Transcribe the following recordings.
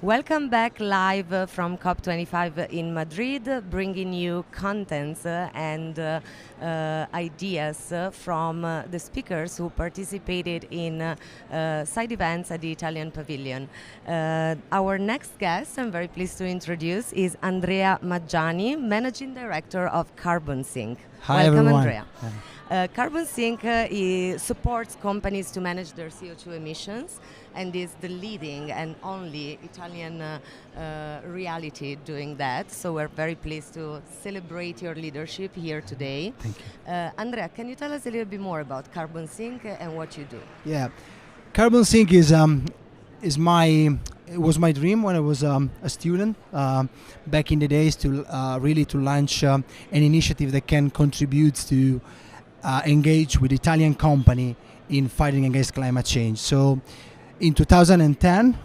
Welcome back live from COP25 in Madrid, bringing you contents and ideas from the speakers who participated in side events at the Italian pavilion. Our next guest, I'm very pleased to introduce, is Andrea Maggiani, Managing Director of Carbon Sync. Hi, Welcome, everyone. Andrea. Carbon Sync supports companies to manage their CO2 emissions and is the leading and only Italian reality doing that. So we're very pleased to celebrate your leadership here today. Thank you. Andrea, can you tell us a little bit more about Carbon Sync and what you do? Yeah, Carbon Sync is my it was my dream when I was a student back in the days to really to launch an initiative that can contribute to engage with Italian company in fighting against climate change. So in 2010,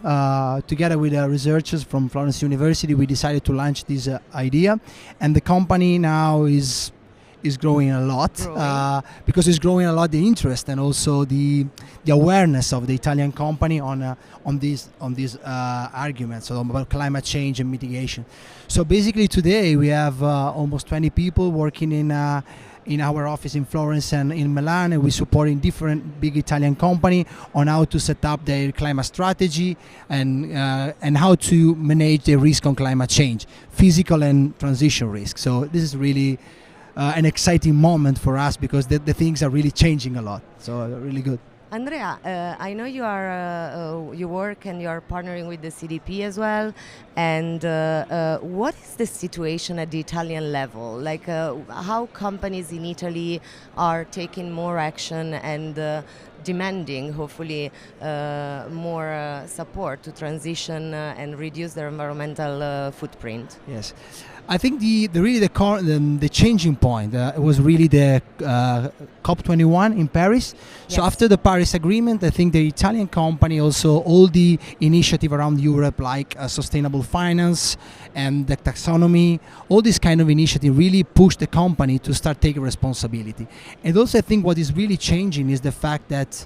together with researchers from Florence University, we decided to launch this idea, and the company now is growing a lot because it's growing a lot the interest and also the awareness of the Italian company on these arguments about climate change and mitigation. So basically today we have almost 20 people working in our office in Florence and in Milan, and we're supporting different big Italian company on how to set up their climate strategy and how to manage the risk on climate change, physical and transition risk. So this is really an exciting moment for us because the things are really changing a lot. So really good. Andrea, I know you are you work and you are partnering with the CDP as well. And what is the situation at the Italian level? Like how companies in Italy are taking more action and demanding, hopefully, more support to transition and reduce their environmental footprint? Yes, I think the changing point was really the COP21 in Paris. Yes. So after the Paris Agreement, I think the Italian company also all the initiative around Europe like sustainable finance and the taxonomy, all this kind of initiative really pushed the company to start taking responsibility. And also I think what is really changing is the fact that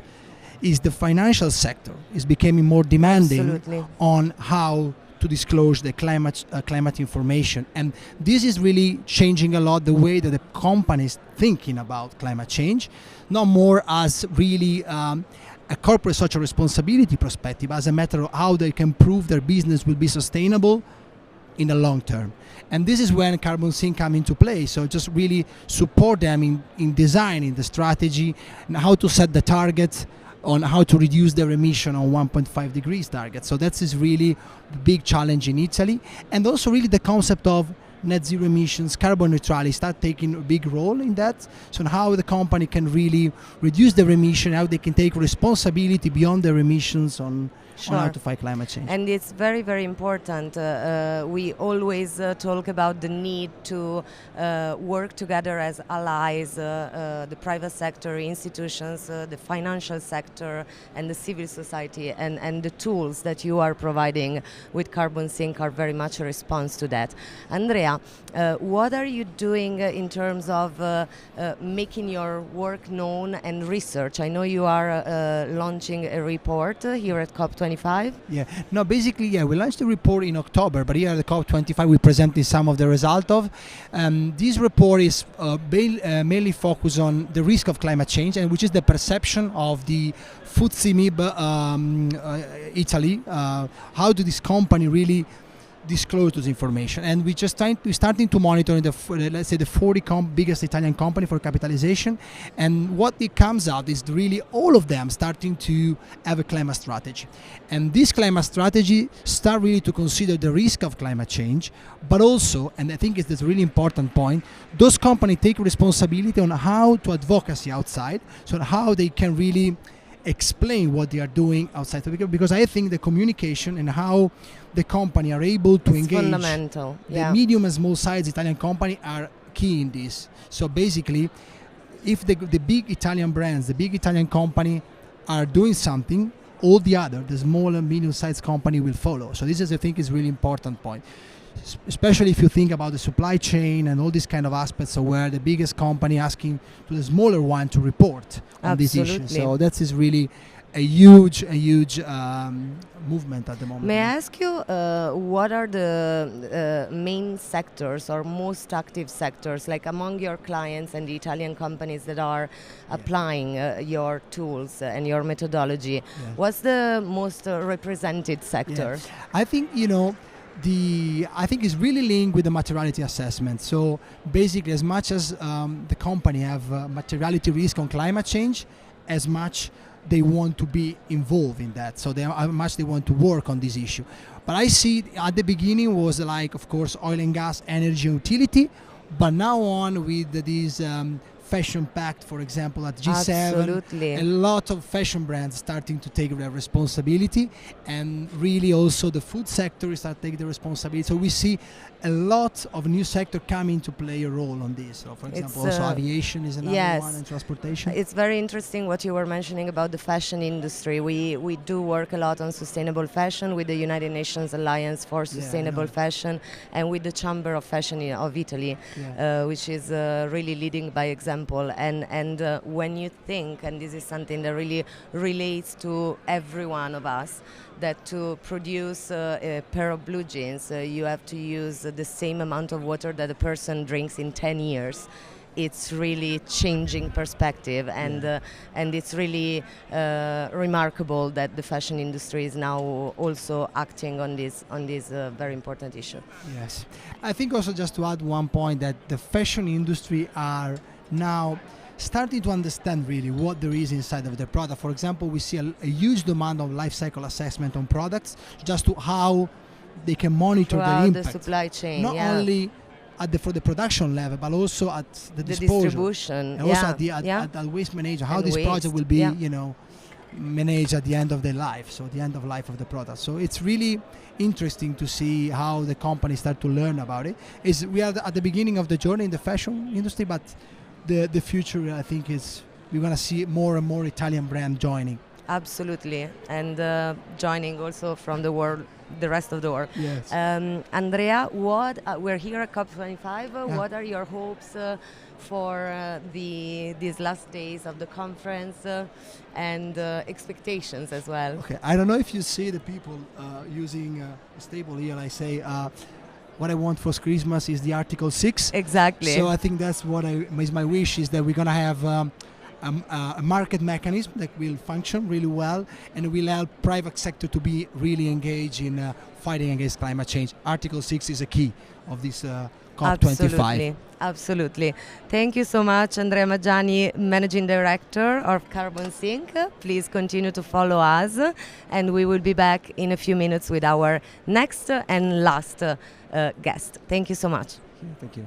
is the financial sector is becoming more demanding Absolutely. on how to disclose the climate information, and this is really changing a lot the way that the companies thinking about climate change, not more as really a corporate social responsibility perspective, as a matter of how they can prove their business will be sustainable in the long term. And this is when Carbon Sync come into play. So just really support them in designing the strategy and how to set the target on how to reduce their emission on 1.5 degrees target. So that is really the big challenge in Italy. And also really the concept of net zero emissions, carbon neutrality start taking a big role in that. So how the company can really reduce their emission, how they can take responsibility beyond their emissions on how to fight climate change. And it's very, very important. We always talk about the need to work together as allies, the private sector, institutions, the financial sector, and the civil society, and the tools that you are providing with Carbon Sync are very much a response to that. Andrea, what are you doing in terms of making your work known and research? I know you are launching a report here at COP25. Yeah, no, basically, yeah, we launched the report in October, but here at the COP25 we presented some of the result of. This report is mainly focused on the risk of climate change, and which is the perception of the FTSE MIB Italy. How do this company really disclose this information? And we just starting to monitor let's say the 40 biggest Italian company for capitalization, and what it comes out is really all of them starting to have a climate strategy, and this climate strategy start really to consider the risk of climate change, but also, and I think it's this really important point, those companies take responsibility on how to advocacy outside, so how they can really explain what they are doing outside of it, because I think the communication and how the company are able to engage fundamental. The medium and small size Italian company are key in this. So basically, if the big Italian brands, the big Italian company are doing something, all the small and medium sized company will follow. So this is, I think, is really important point, especially if you think about the supply chain and all these kind of aspects, so where the biggest company asking to the smaller one to report on this issue. So that is really a huge movement at the moment. May I ask you what are the main sectors or most active sectors, like among your clients and the Italian companies that are applying your tools and your methodology? Yeah. What's the most represented sector? Yeah. I think I think it's really linked with the materiality assessment. So basically, as much as the company have materiality risk on climate change, as much they want to be involved in that. So how much they want to work on this issue. But I see at the beginning was like, of course, oil and gas, energy, utility. But now on with this fashion pact, for example, at G7, Absolutely. a lot of fashion brands starting to take their responsibility, and really also the food sector is starting to take the responsibility. So we see a lot of new sector coming to play a role on this. So for example, also aviation is another one, and transportation. It's very interesting what you were mentioning about the fashion industry. We do work a lot on sustainable fashion with the United Nations Alliance for Sustainable Fashion and with the Chamber of Fashion of Italy, which is really leading by example. And when you think, and this is something that really relates to every one of us, that to produce a pair of blue jeans, you have to use the same amount of water that a person drinks in 10 years. It's really changing perspective, and it's really remarkable that the fashion industry is now also acting on this very important issue. Yes, I think also just to add one point, that the fashion industry are now starting to understand really what there is inside of the product. For example, we see a huge demand of life cycle assessment on products, just to how they can monitor the impact. The supply chain, not only for the production level, but also at the disposal, distribution, and also at the waste management. How this project will be, managed at the end of their life, so the end of life of the product. So it's really interesting to see how the companies start to learn about it. We are at the beginning of the journey in the fashion industry, but the future, I think, is we're going to see more and more Italian brand joining. Absolutely, and joining also from the world, the rest of the world. Yes. Andrea, we're here at COP25. What are your hopes for these last days of the conference and expectations as well? Okay, I don't know if you see the people using a stable here. I say, what I want for Christmas is the Article 6. Exactly. So I think that's what is my wish, is that we're going to have a market mechanism that will function really well, and will help private sector to be really engaged in fighting against climate change. Article 6 is a key of this COP25. Absolutely. Thank you so much, Andrea Maggiani, Managing Director of Carbon Sync. Please continue to follow us, and we will be back in a few minutes with our next and last guest. Thank you so much. Thank you.